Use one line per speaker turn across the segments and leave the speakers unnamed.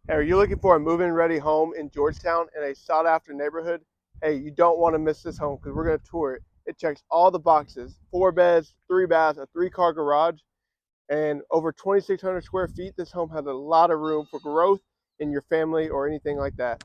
Hey, are you looking for a move-in ready home in Georgetown in a sought-after neighborhood? Hey, you don't want to miss this home because we're going to tour it. It checks all the boxes: 4 beds, 3 baths, a 3-car garage, and over 2,600 square feet. This home has a lot of room for growth in your family or anything like that.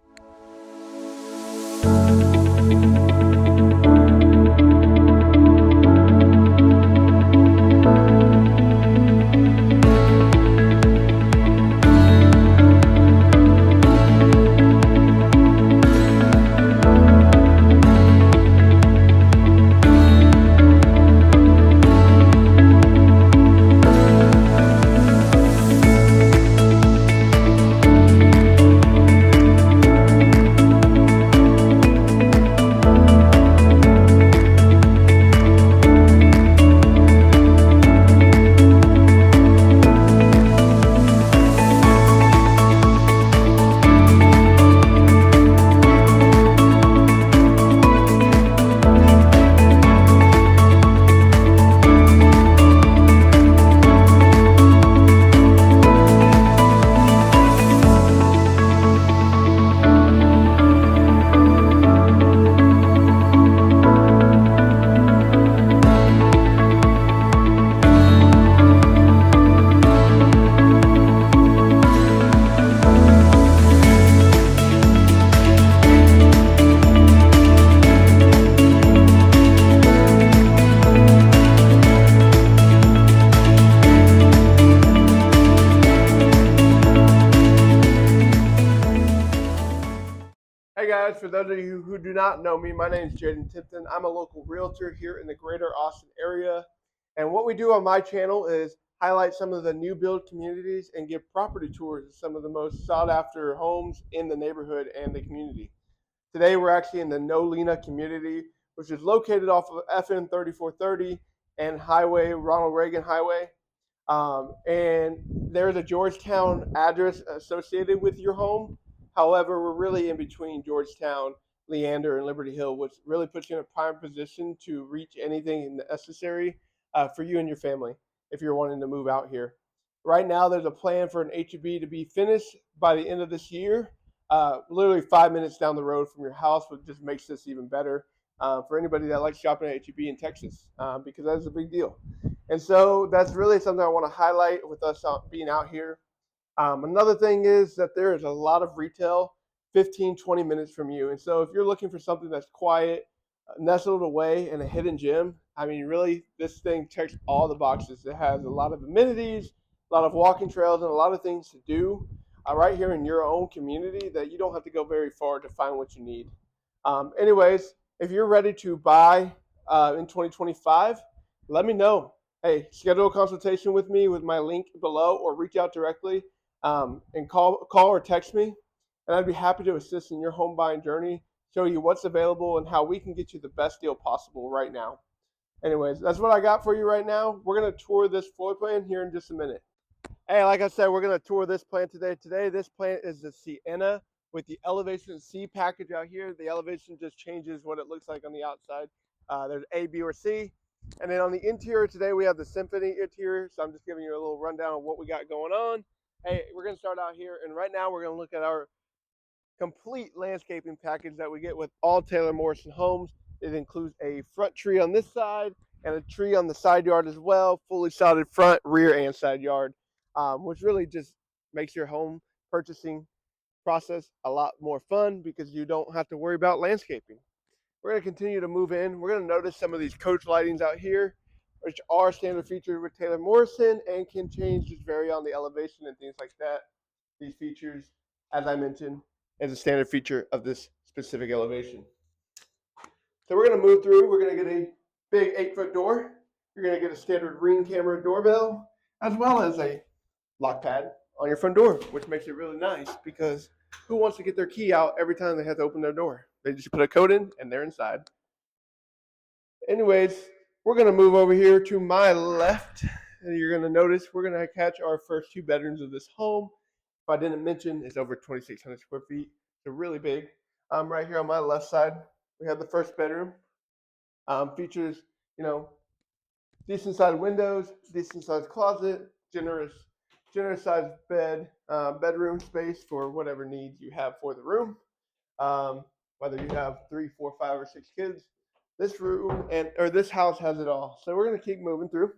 Hey guys, for those of you who do not know me, my name is Jaden Tipton. I'm a local realtor here in the greater Austin area. And what we do on my channel is highlight some of the new build communities and give property tours of some of the most sought after homes in the neighborhood and the community. Today we're actually in the Nolina community, which is located off of FN 3430 and Highway, Ronald Reagan Highway. And there's a Georgetown address associated with your home. However, we're really in between Georgetown, Leander, and Liberty Hill, which really puts you in a prime position to reach anything necessary for you and your family if you're wanting to move out here. Right now, there's a plan for an HEB to be finished by the end of this year, literally 5 minutes down the road from your house, which just makes this even better for anybody that likes shopping at HEB in Texas, because that is a big deal. And so that's really something I want to highlight with us being out here. Another thing is that there is a lot of retail 15, 20 minutes from you. And so if you're looking for something that's quiet, nestled away in a hidden gem, I mean, really, this thing checks all the boxes. It has a lot of amenities, a lot of walking trails, and a lot of things to do right here in your own community that you don't have to go very far to find what you need. Anyways, if you're ready to buy in 2025, let me know. Hey, schedule a consultation with me with my link below, or reach out directly and call or text me, and I'd be happy to assist in your home buying journey, show you what's available and how we can get you the best deal possible right now. Anyways, that's what I got for you right now. We're gonna tour this floor plan here in just a minute. Hey, like I said, we're gonna tour this plant today. Today, this plant is the Sienna with the Elevation C package out here. The elevation just changes what it looks like on the outside. There's A, B, or C. And then on the interior today, we have the Symphony interior. So I'm just giving you a little rundown of what we got going on. Hey, we're gonna start out here, and right now we're gonna look at our complete landscaping package that we get with all Taylor Morrison homes. It includes a front tree on this side and a tree on the side yard as well, fully sodded front, rear, and side yard, which really just makes your home purchasing process a lot more fun because you don't have to worry about landscaping. We're going to continue to move in. We're going to notice some of these coach lightings out here, which are standard features with Taylor Morrison and can change, just vary on the elevation and things like that. These features, as I mentioned, is a standard feature of this specific elevation. So we're going to move through. We're going to get a big 8-foot door. You're going to get a standard Ring camera doorbell, as well as a lock pad on your front door, which makes it really nice because who wants to get their key out every time they have to open their door? They just put a code in and they're inside. Anyways, we're going to move over here to my left, and you're going to notice we're going to catch our first 2 bedrooms of this home. If I didn't mention, it's over 2,600 square feet. It's really big. Right here on my left side, we have the first bedroom. Features, decent sized windows, decent sized closet, generous generous sized bedroom space for whatever needs you have for the room. Whether you have 3, 4, 5, or 6 kids, this room or this house has it all. So we're going to keep moving through.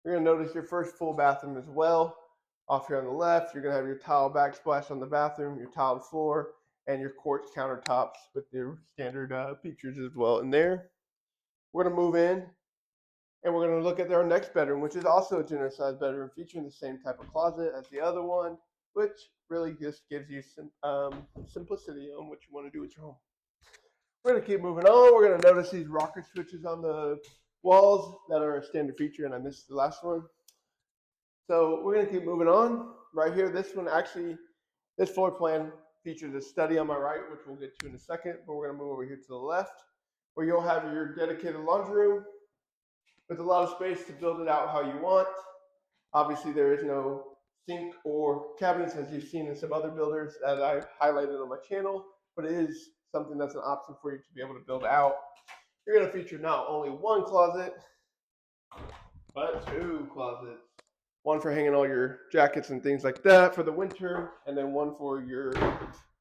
You're going to notice your first full bathroom as well. Off here on the left, you're going to have your tile backsplash on the bathroom, your tiled floor, and your quartz countertops with your standard features as well in there. We're going to move in, and we're going to look at our next bedroom, which is also a generous sized bedroom featuring the same type of closet as the other one, which really just gives you some simplicity on what you want to do with your home. We're going to keep moving on. We're going to notice these rocker switches on the walls that are a standard feature, and I missed the last one. So we're going to keep moving on. Right here, this floor plan features a study on my right, which we'll get to in a second, but we're going to move over here to the left, where you'll have your dedicated laundry room with a lot of space to build it out how you want. Obviously, there is no sink or cabinets, as you've seen in some other builders that I highlighted on my channel, but it is something that's an option for you to be able to build out. You're going to feature not only one closet, but 2 closets. One for hanging all your jackets and things like that for the winter, and then one for your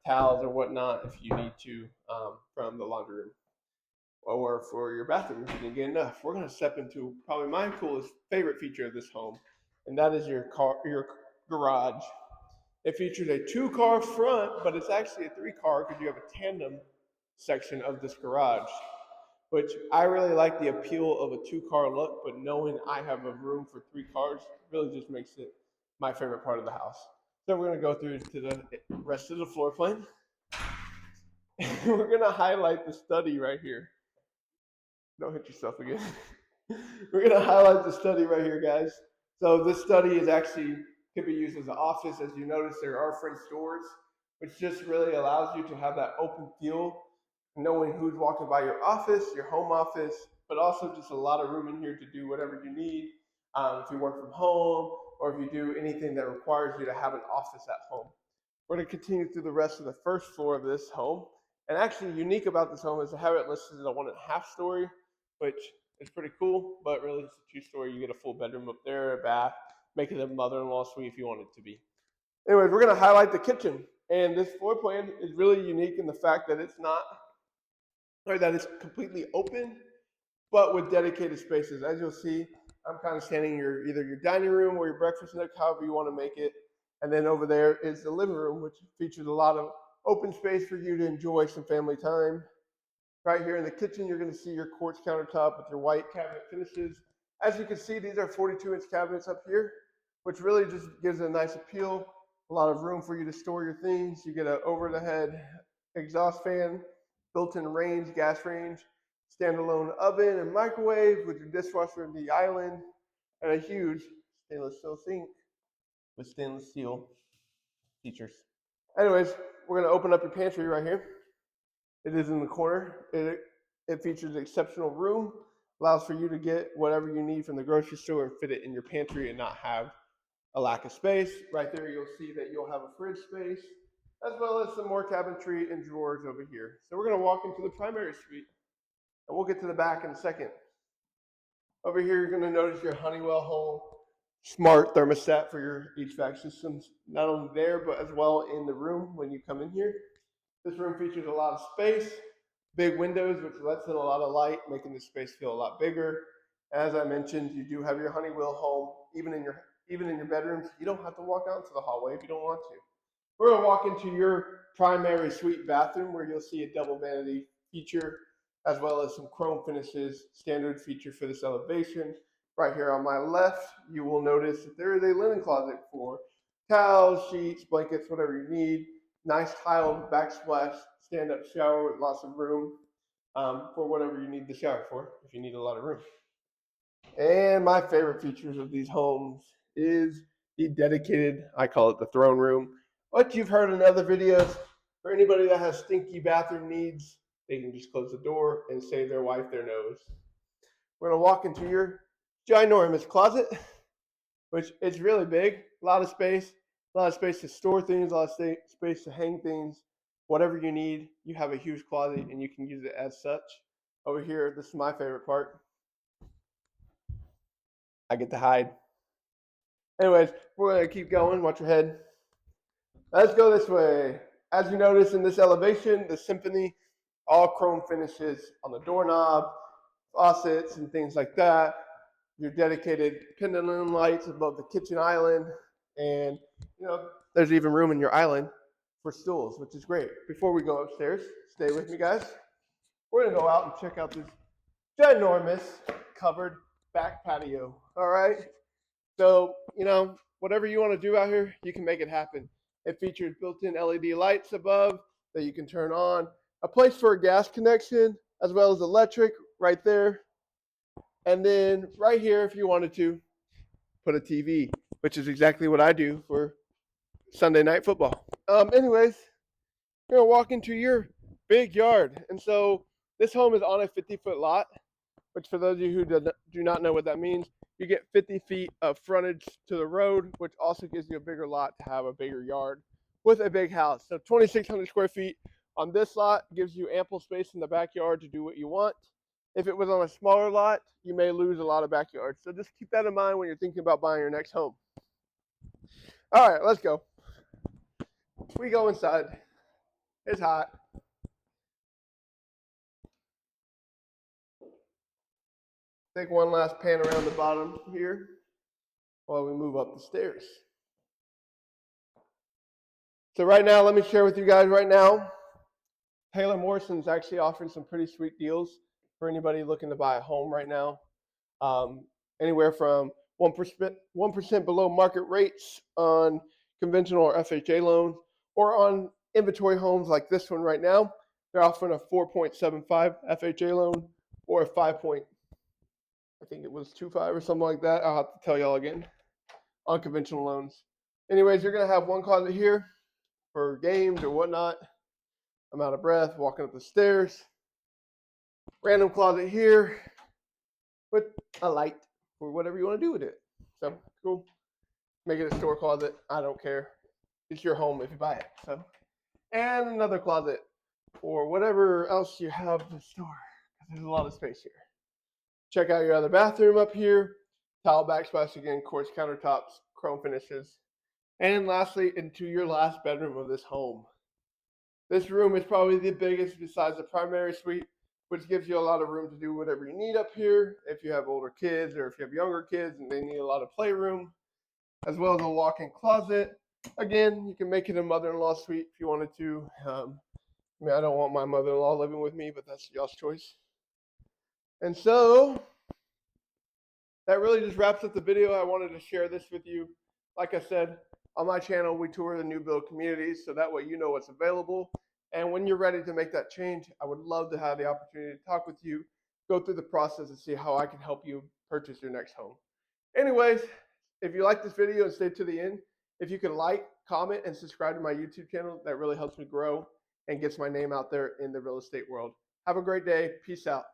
towels or whatnot if you need to from the laundry room, or for your bathroom if you didn't get enough. We're going to step into probably my favorite feature of this home, and that is your garage. It features a 2-car front, but it's actually a 3-car because you have a tandem section of this garage, which I really like the appeal of a 2-car look, but knowing I have a room for 3 cars really just makes it my favorite part of the house. So we're going to go through to the rest of the floor plan. We're going to highlight the study right here. Don't hit yourself again. We're going to highlight the study right here, guys. So this study could be used as an office. As you notice, there are French doors, which just really allows you to have that open feel, knowing who's walking by your office, your home office, but also just a lot of room in here to do whatever you need. If you work from home or if you do anything that requires you to have an office at home. We're going to continue through the rest of the first floor of this home. And actually unique about this home is to have it listed as a 1.5 story, which is pretty cool, but really it's a 2-story. You get a full bedroom up there, a bath, make it a mother-in-law suite if you want it to be. Anyways, we're going to highlight the kitchen. And this floor plan is really unique in the fact that it's completely open, but with dedicated spaces. As you'll see, I'm kind of standing in either your dining room or your breakfast nook, however you want to make it. And then over there is the living room, which features a lot of open space for you to enjoy some family time. Right here in the kitchen, you're going to see your quartz countertop with your white cabinet finishes. As you can see, these are 42-inch cabinets up here, which really just gives it a nice appeal. A lot of room for you to store your things. You get an over-the-head exhaust fan, built-in range, gas range, standalone oven and microwave with your dishwasher and the island, and a huge stainless steel sink with stainless steel features. Anyways, we're going to open up your pantry right here. It is in the corner. It features exceptional room, allows for you to get whatever you need from the grocery store and fit it in your pantry and not have a lack of space. Right there, you'll see that you'll have a fridge space, as well as some more cabinetry and drawers over here. So we're going to walk into the primary suite, and we'll get to the back in a second. Over here, you're going to notice your Honeywell Home smart thermostat for your HVAC systems, not only there, but as well in the room when you come in here. This room features a lot of space, big windows, which lets in a lot of light, making the space feel a lot bigger. As I mentioned, you do have your Honeywell Home, even in your bedrooms. You don't have to walk out into the hallway if you don't want to. We're going to walk into your primary suite bathroom, where you'll see a double vanity feature, as well as some chrome finishes, standard feature for this elevation. Right here on my left, you will notice that there is a linen closet for towels, sheets, blankets, whatever you need. Nice tiled backsplash stand-up shower with lots of room for whatever you need the shower for, if you need a lot of room. And my favorite features of these homes is the dedicated, I call it the throne room. What you've heard in other videos, for anybody that has stinky bathroom needs, they can just close the door and save their wife their nose. We're going to walk into your ginormous closet, which is really big, a lot of space to store things, a lot of space to hang things. Whatever you need, you have a huge closet and you can use it as such. Over here, this is my favorite part. I get to hide. Anyways, we're gonna keep going. Watch your head. Let's go this way. As you notice in this elevation, the Symphony, all chrome finishes on the doorknob, faucets, and things like that. Your dedicated pendulum lights above the kitchen island, and there's even room in your island for stools, which is great. Before we go upstairs, stay with me, guys. We're gonna go out and check out this ginormous covered back patio. All right. So, whatever you want to do out here, you can make it happen. It features built-in LED lights above that you can turn on, a place for a gas connection, as well as electric right there. And then right here, if you wanted to, put a TV, which is exactly what I do for Sunday night football. Anyways, you're gonna walk into your big yard. And so this home is on a 50-foot lot, which for those of you who do not know what that means, you get 50 feet of frontage to the road, which also gives you a bigger lot to have a bigger yard with a big house. So 2,600 square feet on this lot gives you ample space in the backyard to do what you want. If it was on a smaller lot, you may lose a lot of backyard. So just keep that in mind when you're thinking about buying your next home. All right, let's go. We go inside. It's hot. Take one last pan around the bottom here while we move up the stairs. So right now, let me share with you guys right now, Taylor Morrison is actually offering some pretty sweet deals for anybody looking to buy a home right now. Anywhere from 1% below market rates on conventional or FHA loans, or on inventory homes like this one right now. They're offering a 4.75 FHA loan or a 5. I think it was 2.5 or something like that. I'll have to tell y'all again on conventional loans. Anyways, you're gonna have one closet here for games or whatnot. I'm out of breath walking up the stairs. Random closet here with a light for whatever you want to do with it. So cool. Make it a store closet. I don't care. It's your home if you buy it. So, and another closet for whatever else you have to store. There's a lot of space here. Check out your other bathroom up here. Tile backsplash again, quartz countertops, chrome finishes. And lastly, into your last bedroom of this home. This room is probably the biggest besides the primary suite, which gives you a lot of room to do whatever you need up here. If you have older kids or if you have younger kids and they need a lot of playroom, as well as a walk-in closet. Again, you can make it a mother-in-law suite if you wanted to. I don't want my mother-in-law living with me, but that's y'all's choice. And so that really just wraps up the video. I wanted to share this with you. Like I said, on my channel, we tour the new build communities, so that way you know what's available. And when you're ready to make that change, I would love to have the opportunity to talk with you, go through the process and see how I can help you purchase your next home. Anyways, if you like this video and stay to the end, if you can like, comment, and subscribe to my YouTube channel, that really helps me grow and gets my name out there in the real estate world. Have a great day. Peace out.